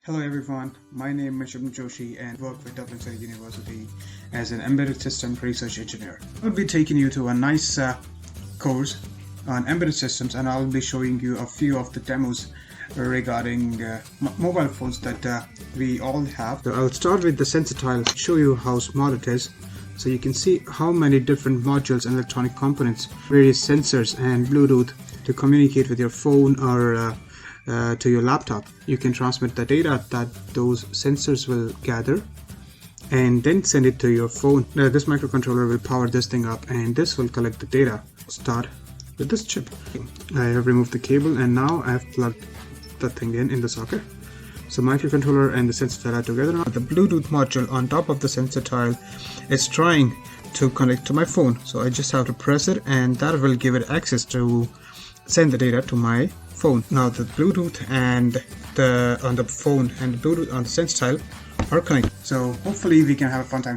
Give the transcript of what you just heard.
Hello everyone, my name is Subham and work with Dublin City University as an embedded system research engineer. I'll be taking you to a nice course on embedded systems, and I'll be showing you a few of the demos regarding mobile phones that we all have. So I'll start with the sensor tile, show you how small it is. So you can see how many different modules and electronic components, various sensors and Bluetooth to communicate with your phone or to your laptop. You can transmit the data that those sensors will gather and then send it to your phone. Now this microcontroller will power this thing up and this will collect the data. Start with this chip. I have removed the cable and now I have plugged the thing in the socket. So microcontroller and the sensor tile are together now. The Bluetooth module on top of the sensor tile is trying to connect to my phone. So I just have to press it and that will give it access to send the data to my phone. Now the Bluetooth and on the phone and the Bluetooth on the sensor tile are connected. So hopefully we can have a fun time together.